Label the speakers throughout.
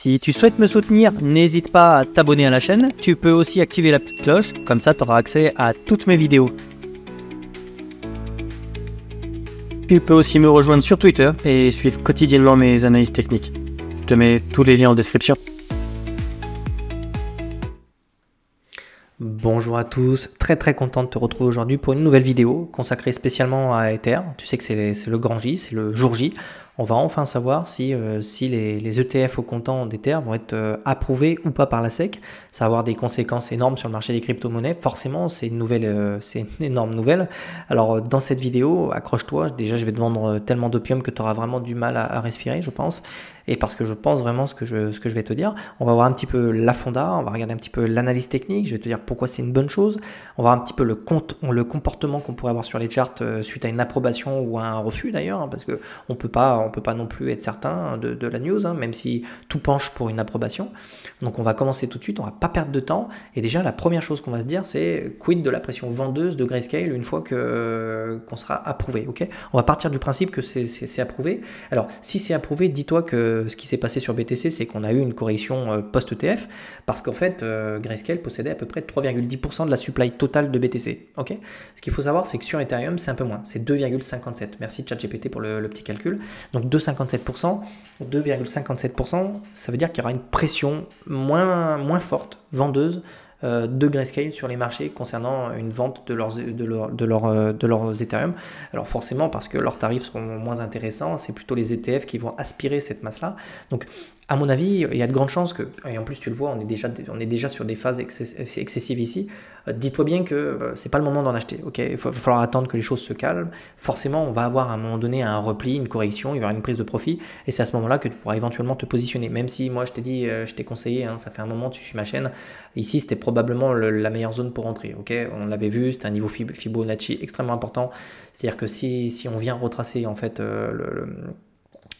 Speaker 1: Si tu souhaites me soutenir, n'hésite pas à t'abonner à la chaîne. Tu peux aussi activer la petite cloche, comme ça tu auras accès à toutes mes vidéos. Tu peux aussi me rejoindre sur Twitter et suivre quotidiennement mes analyses techniques. Je te mets tous les liens en description.
Speaker 2: Bonjour à tous, très content de te retrouver aujourd'hui pour une nouvelle vidéo consacrée spécialement à Ether. Tu sais que c'est le grand J, c'est le jour J. On va enfin savoir si les ETF au comptant d'Ether vont être approuvés ou pas par la SEC. Ça va avoir des conséquences énormes sur le marché des crypto-monnaies. Forcément, c'est une énorme nouvelle. Alors dans cette vidéo, accroche-toi, déjà je vais te vendre tellement d'opium que tu auras vraiment du mal à respirer, je pense. Et parce que je pense vraiment ce que je vais te dire. On va voir un petit peu la fonda, on va regarder un petit peu l'analyse technique, je vais te dire pourquoi c'est une bonne chose. On va voir un petit peu le comportement qu'on pourrait avoir sur les charts suite à une approbation ou à un refus d'ailleurs, hein, parce que on peut pas non plus être certain de la news, hein, même si tout penche pour une approbation. Donc on va commencer tout de suite, on va pas perdre de temps. Et déjà la première chose qu'on va se dire, c'est quid de la pression vendeuse de Grayscale une fois qu'on sera approuvé. Ok, on va partir du principe que c'est approuvé. Alors si c'est approuvé, dis-toi que ce qui s'est passé sur BTC, c'est qu'on a eu une correction post-ETF, parce qu'en fait Grayscale possédait à peu près 3,10% de la supply totale de BTC. Ok, ce qu'il faut savoir, c'est que sur Ethereum, c'est un peu moins, c'est 2,57. Merci ChatGPT pour le petit calcul. Donc 2,57%, ça veut dire qu'il y aura une pression moins forte, vendeuse, de Grayscale sur les marchés concernant une vente de leurs Ethereum. Alors forcément, parce que leurs tarifs seront moins intéressants, c'est plutôt les ETF qui vont aspirer cette masse-là. Donc à mon avis, il y a de grandes chances que, et en plus tu le vois, on est déjà sur des phases excessives ici. Dis-toi bien que c'est pas le moment d'en acheter. Ok, il va falloir attendre que les choses se calment. Forcément, on va avoir à un moment donné un repli, une correction, il y aura une prise de profit, et c'est à ce moment-là que tu pourras éventuellement te positionner. Même si moi je t'ai dit, je t'ai conseillé, hein, ça fait un moment tu suis ma chaîne. Ici, c'était probablement la meilleure zone pour entrer. Ok, on l'avait vu, c'est un niveau Fibonacci extrêmement important. C'est-à-dire que si on vient retracer en fait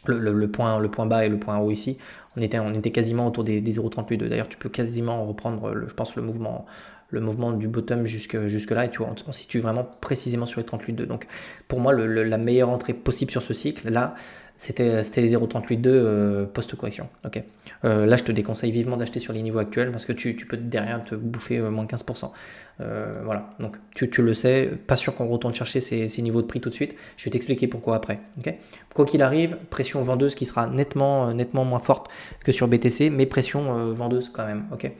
Speaker 2: le point bas et le point haut ici, on était quasiment autour des 0,38. D'ailleurs, tu peux quasiment reprendre, je pense, le mouvement du bottom jusque là, et tu vois, on situe vraiment précisément sur les 38,2. Donc pour moi, la meilleure entrée possible sur ce cycle, là, c'était les 0,38,2 post-correction. Ok. Là, je te déconseille vivement d'acheter sur les niveaux actuels parce que tu peux derrière te bouffer moins 15%. Voilà, donc tu le sais, pas sûr qu'on retourne chercher ces niveaux de prix tout de suite. Je vais t'expliquer pourquoi après. Okay, quoi qu'il arrive, pression vendeuse qui sera nettement moins forte que sur BTC, mais pression vendeuse quand même. Okay,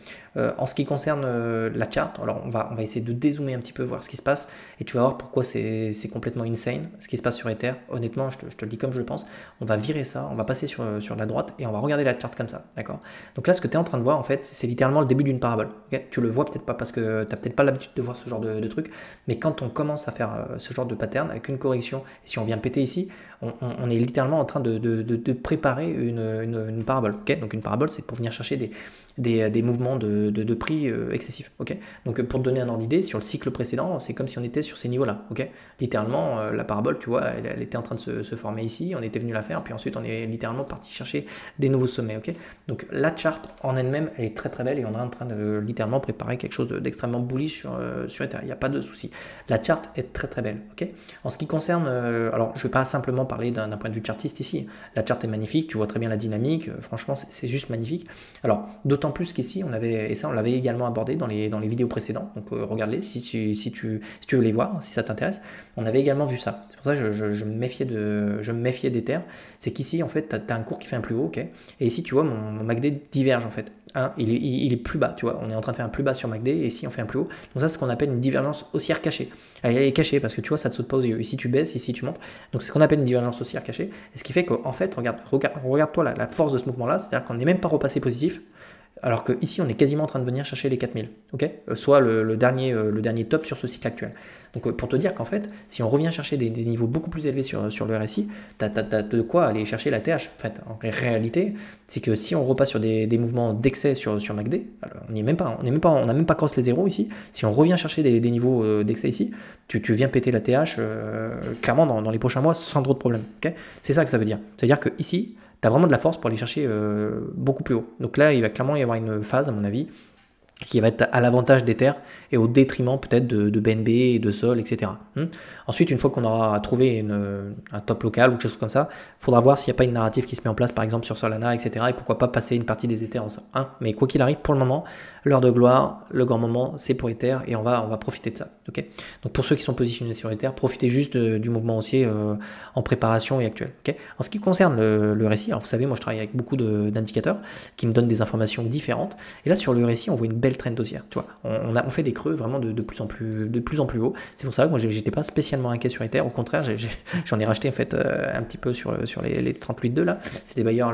Speaker 2: en ce qui concerne la chart, alors on va essayer de dézoomer un petit peu, voir ce qui se passe, et tu vas voir pourquoi c'est complètement insane ce qui se passe sur Ether. Honnêtement, je te le dis comme je le pense. On va virer ça, on va passer sur la droite et on va regarder la chart comme ça, d'accord? Donc là, ce que tu es en train de voir, en fait, c'est littéralement le début d'une parabole. Okay, tu le vois peut-être pas parce que tu n'as peut-être pas l'habitude de voir ce genre de truc, mais quand on commence à faire ce genre de pattern avec une correction, et si on vient péter ici, on est littéralement en train de préparer une parabole. Okay, donc une parabole, c'est pour venir chercher des mouvements de prix excessifs. Okay, donc pour te donner un ordre d'idée, sur le cycle précédent, c'est comme si on était sur ces niveaux-là. Okay, littéralement, la parabole, tu vois, elle était en train de se former ici, on était venu la faire, puis ensuite on est littéralement parti chercher des nouveaux sommets. Okay, donc la chart en elle-même, elle est très belle et on est en train de littéralement préparer quelque chose d'extrêmement bullish sur Ether. Il n'y a pas de souci. La chart est très belle. Okay, en ce qui concerne, alors je ne vais pas simplement parler d'un point de vue chartiste ici. La chart est magnifique, tu vois très bien la dynamique, franchement c'est juste magnifique. Alors d'autant plus qu'ici on avait, et ça on l'avait également abordé dans les vidéos précédentes, donc regarde-les si tu veux les voir, si ça t'intéresse. On avait également vu ça. C'est pour ça que je me méfiais d'Ether. C'est qu'ici en fait tu as un cours qui fait un plus haut, okay, et ici tu vois mon MACD diverge en fait. Hein, il est plus bas, tu vois, on est en train de faire un plus bas sur MACD et ici on fait un plus haut. Donc ça c'est ce qu'on appelle une divergence haussière cachée. Elle est cachée parce que tu vois ça te saute pas aux yeux. Ici tu baisses, ici tu montes. Donc c'est ce qu'on appelle une divergence haussière cachée. Et ce qui fait qu'en fait, regarde-toi la force de ce mouvement là, c'est-à-dire qu'on n'est même pas repassé positif. Alors que ici on est quasiment en train de venir chercher les 4000, okay, soit le dernier top sur ce cycle actuel. Donc pour te dire qu'en fait, si on revient chercher des niveaux beaucoup plus élevés sur le RSI, tu as de quoi aller chercher la TH. En fait, en réalité, c'est que si on repasse sur des mouvements d'excès sur MACD, alors on n'a même pas cross les zéros ici. Si on revient chercher des niveaux d'excès ici, tu viens péter la TH clairement dans les prochains mois sans trop de problème. Okay, c'est ça que ça veut dire. Ça veut dire que ici, tu as vraiment de la force pour aller chercher beaucoup plus haut. Donc là, il va clairement y avoir une phase, à mon avis, qui va être à l'avantage d'Ether et au détriment peut-être de BNB et de Sol, etc. Ensuite, une fois qu'on aura trouvé un top local ou quelque chose comme ça, il faudra voir s'il n'y a pas une narrative qui se met en place, par exemple sur Solana, etc. Et pourquoi pas passer une partie des Ethers en ça. Mais quoi qu'il arrive, pour le moment, l'heure de gloire, le grand moment, c'est pour Ether et on va profiter de ça. Okay, donc pour ceux qui sont positionnés sur Ether, profitez juste du mouvement haussier en préparation et actuel. Okay, en ce qui concerne le récit, alors vous savez, moi je travaille avec beaucoup d'indicateurs qui me donnent des informations différentes. Et là, sur le récit, on voit une belle trend haussière. Tu vois, on fait des creux vraiment de plus en plus haut. C'est pour ça que moi, j'étais pas spécialement inquiet sur Ether. Au contraire, j'en ai racheté en fait un petit peu sur les 38.2 là. C'était d'ailleurs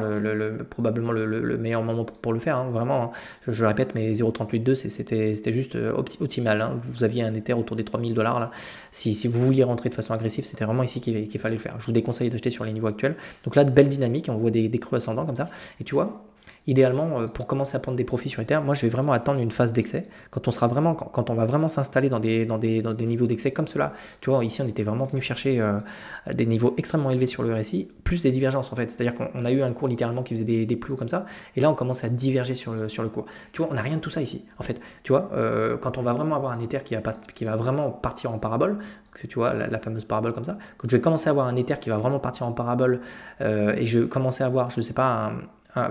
Speaker 2: probablement le meilleur moment pour le faire. Vraiment, je le répète, mais 0,38.2 c'était juste optimal. Vous aviez un Ether autour des 3000 $ là. Si vous vouliez rentrer de façon agressive, c'était vraiment ici qu'il fallait le faire. Je vous déconseille d'acheter sur les niveaux actuels. Donc là, de belles dynamiques, on voit des creux ascendants comme ça. Et tu vois, idéalement, pour commencer à prendre des profits sur Ether, moi je vais vraiment attendre une phase d'excès. Quand on va vraiment s'installer dans des niveaux d'excès comme cela, tu vois, ici on était vraiment venu chercher des niveaux extrêmement élevés sur le RSI, plus des divergences en fait. C'est-à-dire qu'on a eu un cours littéralement qui faisait des plus hauts comme ça, et là on commence à diverger sur le cours. Tu vois, on n'a rien de tout ça ici. En fait, tu vois, quand on va vraiment avoir un Ether qui va vraiment partir en parabole, tu vois, la fameuse parabole comme ça, quand je vais commencer à avoir un Ether qui va vraiment partir en parabole, et je vais commencer à avoir, je sais pas,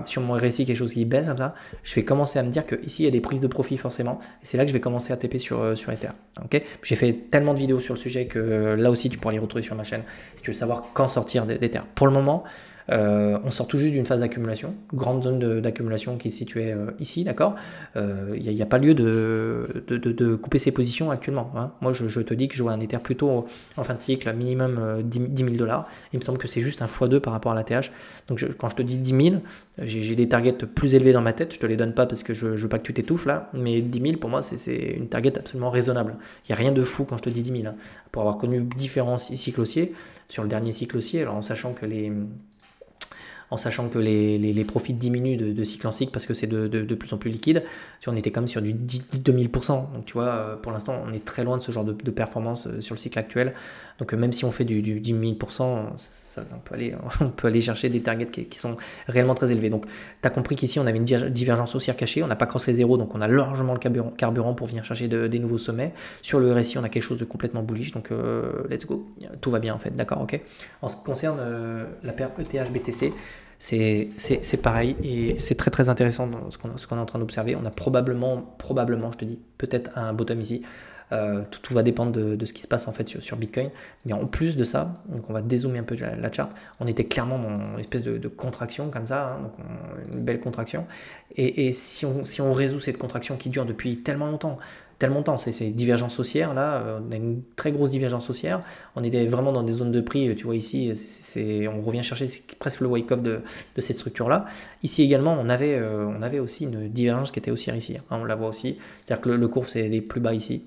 Speaker 2: sur mon RSI quelque chose qui baisse comme ça, je vais commencer à me dire que ici il y a des prises de profit forcément, et c'est là que je vais commencer à taper sur Ether. Okay, j'ai fait tellement de vidéos sur le sujet que là aussi tu pourras les retrouver sur ma chaîne si tu veux savoir quand sortir d'Ether. Pour le moment, on sort tout juste d'une phase d'accumulation, grande zone d'accumulation qui est située ici, d'accord. Il n'y a pas lieu de couper ses positions actuellement. Moi, je te dis que je vois un Ether plutôt en fin de cycle, minimum 10 000 $. Il me semble que c'est juste un x2 par rapport à la TH. Donc, quand je te dis 10 000, j'ai des targets plus élevés dans ma tête. Je te les donne pas parce que je veux pas que tu t'étouffes là, mais 10 000 pour moi, c'est une target absolument raisonnable. Il n'y a rien de fou quand je te dis 10 000. Pour avoir connu différents cycles haussiers, sur le dernier cycle haussier, alors en sachant que les profits diminuent de cycle en cycle parce que c'est de plus en plus liquide. On était quand même sur du 2000%. Donc tu vois, pour l'instant, on est très loin de ce genre de performance sur le cycle actuel. Donc même si on fait du 10 000%, on peut aller chercher des targets qui sont réellement très élevés. Donc tu as compris qu'ici, on avait une divergence haussière cachée. On n'a pas crossé les zéros, donc on a largement le carburant pour venir chercher des nouveaux sommets. Sur le RSI, on a quelque chose de complètement bullish. Donc let's go. Tout va bien en fait. D'accord, ok. En ce qui concerne la paire ETH-BTC, c'est pareil et c'est très très intéressant dans ce qu'on est en train d'observer. On a probablement, je te dis, peut-être un bottom ici. Tout va dépendre de ce qui se passe en fait sur Bitcoin. Mais en plus de ça, donc on va dézoomer un peu la chart. On était clairement dans une espèce de contraction comme ça, donc une belle contraction. Et si on résout cette contraction qui dure depuis tellement longtemps, c'est divergence haussière, là, on a une très grosse divergence haussière, on était vraiment dans des zones de prix, tu vois ici, on revient chercher presque le wake-off de cette structure-là. Ici également, on avait aussi une divergence qui était haussière ici, on la voit aussi, c'est-à-dire que le cours c'est des plus bas ici,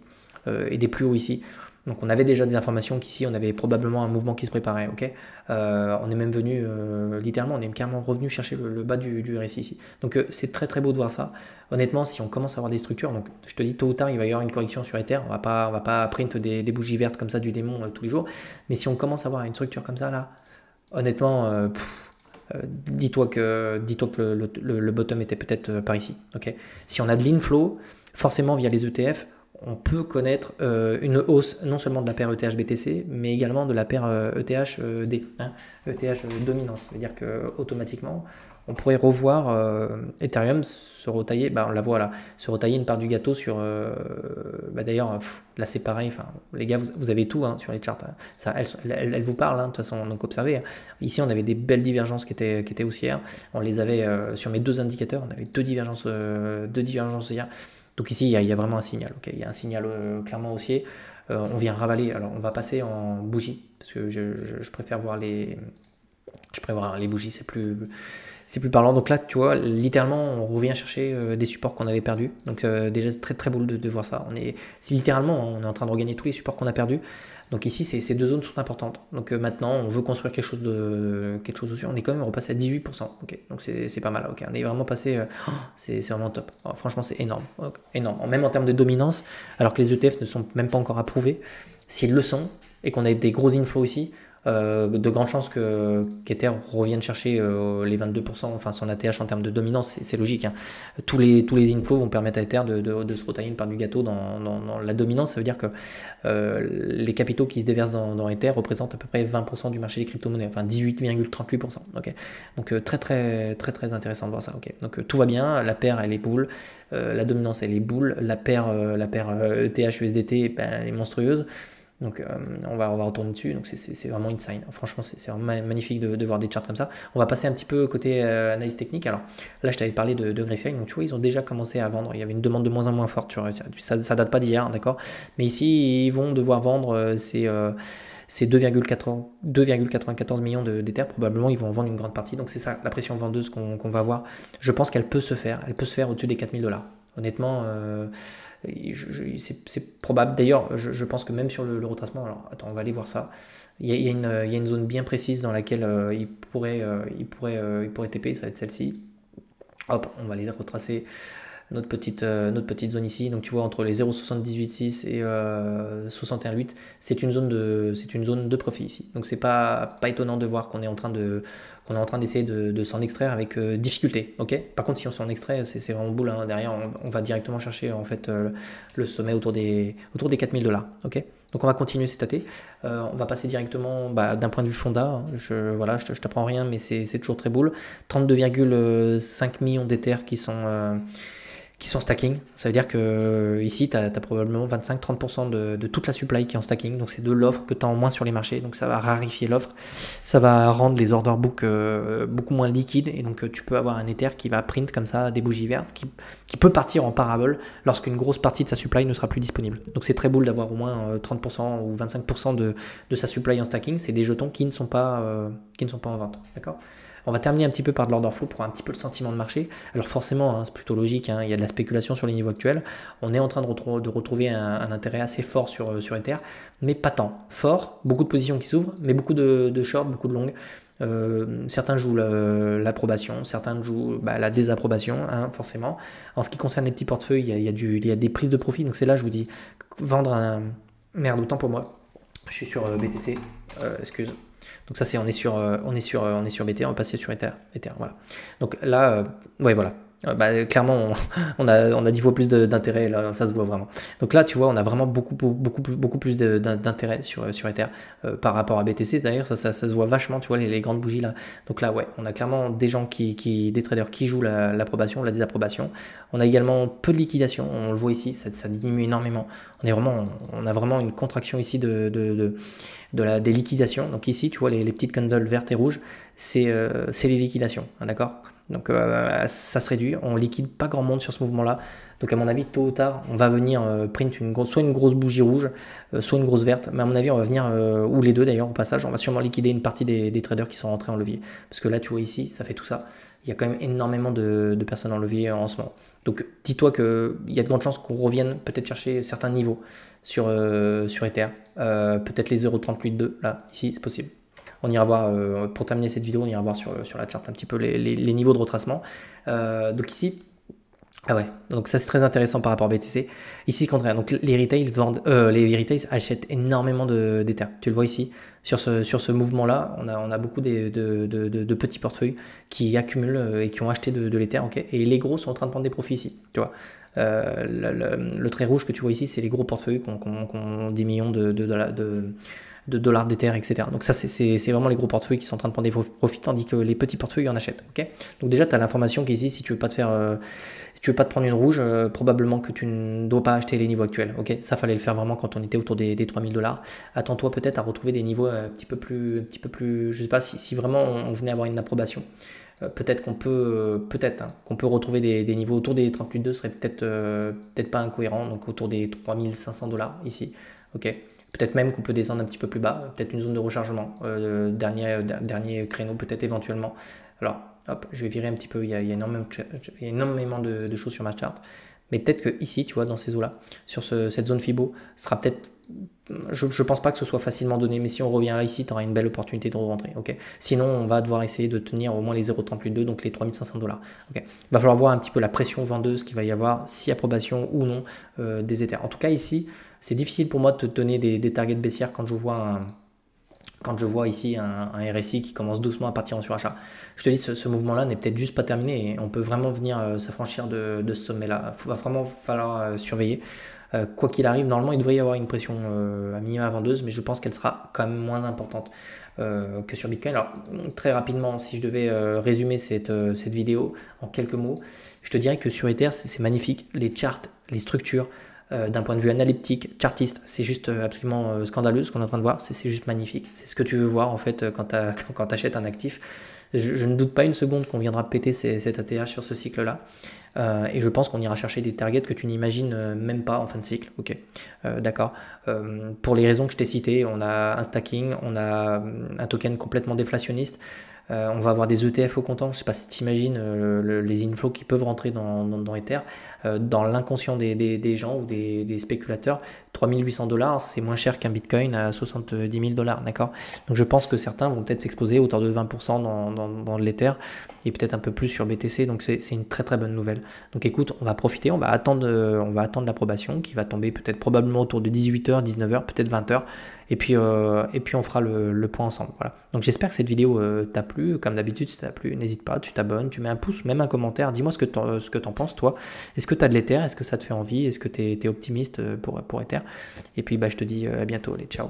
Speaker 2: et des plus hauts ici. Donc on avait déjà des informations qu'ici on avait probablement un mouvement qui se préparait, ok. On est même venu, littéralement, on est carrément revenu chercher le bas du RSI ici. Donc c'est très très beau de voir ça. Honnêtement, si on commence à avoir des structures, donc je te dis tôt ou tard il va y avoir une correction sur Ether, on va pas print des bougies vertes comme ça du démon tous les jours, mais si on commence à avoir une structure comme ça là, honnêtement, dis-toi que le bottom était peut-être par ici, ok. Si on a de l'inflow, forcément via les ETF, on peut connaître une hausse non seulement de la paire ETH-BTC, mais également de la paire ETH-D, ETH dominance. Ça veut dire qu'automatiquement, on pourrait revoir Ethereum se retailler, on la voit là, se retailler une part du gâteau sur... d'ailleurs, là c'est pareil, les gars, vous avez tout sur les charts. Ça, elle vous parle, de toute façon, donc observez. Ici, on avait des belles divergences qui étaient haussières. On les avait sur mes deux indicateurs, on avait deux divergences haussières. Donc ici, il y a vraiment un signal, okay. Il y a un signal clairement haussier. On vient ravaler, alors on va passer en bougie, parce que je préfère voir les bougies, c'est plus parlant. Donc là, tu vois, littéralement, on revient chercher des supports qu'on avait perdus. Donc déjà, c'est très très beau de voir ça. Littéralement, on est en train de regagner tous les supports qu'on a perdus. Donc ici, ces deux zones sont importantes. Donc maintenant, on veut construire quelque chose dessus. On est quand même repassé à 18%. Okay. Donc c'est pas mal. Okay. On est vraiment passé. C'est vraiment top. Alors, franchement, c'est énorme. Okay. Énorme. Même en termes de dominance, alors que les ETF ne sont même pas encore approuvés. S'ils le sont et qu'on a des gros inflows ici, De grandes chances que qu'Ether revienne chercher les 22%, enfin son ATH en termes de dominance, c'est logique. Hein. Tous les inflows vont permettre à Ether de se retailler une part du gâteau dans la dominance. Ça veut dire que les capitaux qui se déversent dans Ether représentent à peu près 20% du marché des crypto-monnaies, enfin 18,38%. Okay. Donc très intéressant de voir ça. Okay. Donc tout va bien, la paire elle est boule, la dominance elle est boule, la paire ETH USDT elle est monstrueuse. Donc on va retourner dessus, donc c'est vraiment insane. Franchement c'est vraiment magnifique de voir des charts comme ça. On va passer un petit peu côté analyse technique. Alors là je t'avais parlé de Grayscale, donc tu vois ils ont déjà commencé à vendre. Il y avait une demande de moins en moins forte, ça date pas d'hier, d'accord. Mais ici ils vont devoir vendre ces 2,94 millions d'Ether, probablement ils vont en vendre une grande partie. Donc c'est ça la pression vendeuse qu'on va voir. Je pense qu'elle peut se faire, au-dessus des 4 000 $. Honnêtement, c'est probable. D'ailleurs, je pense que même sur le retracement, alors attends, on va aller voir ça. Il y a une zone bien précise dans laquelle il pourrait TP, ça va être celle-ci. Hop, on va aller retracer notre petite zone ici. Donc tu vois entre les 0,786 et 61,8, c'est une zone de profit ici. Donc c'est pas étonnant de voir qu'on est en train d'essayer de s'en extraire avec difficulté. Ok. Par contre, si on s'en extrait, c'est vraiment boule. Hein. Derrière, on va directement chercher en fait le sommet autour des 4 000 $. Ok. Donc on va continuer cet AT. On va passer directement d'un point de vue fonda. Hein. Je t'apprends rien, mais c'est toujours très boule. 32,5 millions d'Ether qui sont stacking. Ça veut dire que ici, tu as probablement 25-30% de toute la supply qui est en stacking. Donc, c'est de l'offre que tu as en moins sur les marchés. Donc, ça va rarifier l'offre. Ça va rendre les order books beaucoup moins liquides. Et donc, tu peux avoir un Ether qui va print comme ça des bougies vertes qui peut partir en parabole lorsqu'une grosse partie de sa supply ne sera plus disponible. Donc, c'est très cool d'avoir au moins 30% ou 25% de sa supply en stacking. C'est des jetons qui ne sont pas en vente. D'accord ? On va terminer un petit peu par de l'order flow pour un petit peu le sentiment de marché. Alors forcément, hein, c'est plutôt logique, hein, il y a de la spéculation sur les niveaux actuels. On est en train de retrouver un intérêt assez fort sur Ether, mais pas tant. Fort, beaucoup de positions qui s'ouvrent, mais beaucoup de short, beaucoup de longues. Certains jouent l'approbation, certains jouent la désapprobation, hein, forcément. En ce qui concerne les petits portefeuilles, il y a des prises de profit. Donc c'est là, je vous dis, vendre un... Merde, autant pour moi. Je suis sur BTC, excuse. Donc ça on est sur BT, on va passer sur Ether, voilà. Donc là, ouais voilà. Clairement, on a 10 fois plus d'intérêt, là, ça se voit vraiment. Donc là, tu vois, on a vraiment beaucoup plus d'intérêt sur Ether par rapport à BTC. D'ailleurs, ça se voit vachement, tu vois, les grandes bougies là. Donc là, ouais, on a clairement des gens des traders qui jouent l'approbation, la désapprobation. On a également peu de liquidation, on le voit ici, ça diminue énormément. On a vraiment une contraction ici des liquidations. Donc ici, tu vois, les petites candles vertes et rouges, c'est les liquidations, hein, d'accord ? Donc ça se réduit, on liquide pas grand monde sur ce mouvement-là. Donc à mon avis, tôt ou tard, on va venir print soit une grosse bougie rouge, soit une grosse verte. Mais à mon avis, on va venir, ou les deux d'ailleurs, au passage, on va sûrement liquider une partie des traders qui sont rentrés en levier. Parce que là, tu vois ici, ça fait tout ça. Il y a quand même énormément de personnes en levier en ce moment. Donc dis-toi qu'il y a de grandes chances qu'on revienne peut-être chercher certains niveaux sur Ether. Peut-être les 0,38,2, là, ici, c'est possible. On ira voir, pour terminer cette vidéo, on ira voir sur la charte un petit peu les niveaux de retracement. Donc ici, ah ouais, donc ça c'est très intéressant par rapport à BTC. Ici, contraire, donc les retails achètent énormément d'Ether. Tu le vois ici, sur ce mouvement-là, on a beaucoup de petits portefeuilles qui accumulent et qui ont acheté de l'Ether, ok. Et les gros sont en train de prendre des profits ici, tu vois. Le trait rouge que tu vois ici, c'est les gros portefeuilles qui ont des millions de dollars d'Ether, etc. Donc ça, c'est vraiment les gros portefeuilles qui sont en train de prendre des profits, tandis que les petits portefeuilles en achètent. Okay, donc déjà, tu as l'information qui est ici, si tu veux pas te prendre une rouge, probablement que tu ne dois pas acheter les niveaux actuels. Okay, ça, fallait le faire vraiment quand on était autour des 3 000 $. Attends-toi peut-être à retrouver des niveaux un petit peu plus, je sais pas si vraiment on venait avoir une approbation. Peut-être qu'on peut retrouver des niveaux autour des 38,2, serait peut-être pas incohérent, donc autour des 3 500 $ ici. Ok. Peut-être même qu'on peut descendre un petit peu plus bas, peut-être une zone de rechargement, dernier créneau peut-être éventuellement. Alors, hop, je vais virer un petit peu, il y a énormément de choses sur ma charte. Mais peut-être que ici, tu vois, dans ces eaux-là, sur cette zone Fibo, sera peut-être... Je pense pas que ce soit facilement donné, mais si on revient là ici, tu auras une belle opportunité de rentrer. Okay, sinon, on va devoir essayer de tenir au moins les 0,38,2, donc les 3 500 $. Okay, il va falloir voir un petit peu la pression vendeuse qu'il va y avoir, si approbation ou non des Ethers. En tout cas, ici, c'est difficile pour moi de te donner des targets baissières quand je vois quand je vois ici un RSI qui commence doucement à partir en surachat. Je te dis, ce mouvement-là n'est peut-être juste pas terminé et on peut vraiment venir s'affranchir de ce sommet-là. Il va vraiment falloir surveiller. Quoi qu'il arrive, normalement, il devrait y avoir une pression à minima vendeuse, mais je pense qu'elle sera quand même moins importante que sur Bitcoin. Alors, très rapidement, si je devais résumer cette vidéo en quelques mots, je te dirais que sur Ether, c'est magnifique. Les charts, les structures, d'un point de vue analytique, chartiste, c'est juste absolument scandaleux ce qu'on est en train de voir, c'est juste magnifique. C'est ce que tu veux voir en fait quand tu achètes un actif. Je ne doute pas une seconde qu'on viendra péter cet ATH sur ce cycle-là. Et je pense qu'on ira chercher des targets que tu n'imagines même pas en fin de cycle. Ok, d'accord. Pour les raisons que je t'ai citées, on a un stacking, on a un token complètement déflationniste. On va avoir des ETF au comptant. Je ne sais pas si tu imagines les inflows qui peuvent rentrer dans Ether. Dans l'inconscient des gens ou des spéculateurs, 3800 $, c'est moins cher qu'un Bitcoin à 70 000 $. D'accord. Donc je pense que certains vont peut-être s'exposer autour de 20% dans l'Ether et peut-être un peu plus sur BTC. Donc c'est une très très bonne nouvelle. Donc écoute, on va profiter, on va attendre l'approbation qui va tomber peut-être probablement autour de 18h, 19h, peut-être 20h. Et puis on fera le point ensemble. Voilà. Donc j'espère que cette vidéo t'a plu. Comme d'habitude, si t'a plu, n'hésite pas, tu t'abonnes, tu mets un pouce, même un commentaire. Dis-moi ce que t'en penses, toi. Est-ce que tu as de l'Ether? Est-ce que ça te fait envie? Est-ce que tu es optimiste pour Ether? Et puis je te dis à bientôt. Allez, ciao.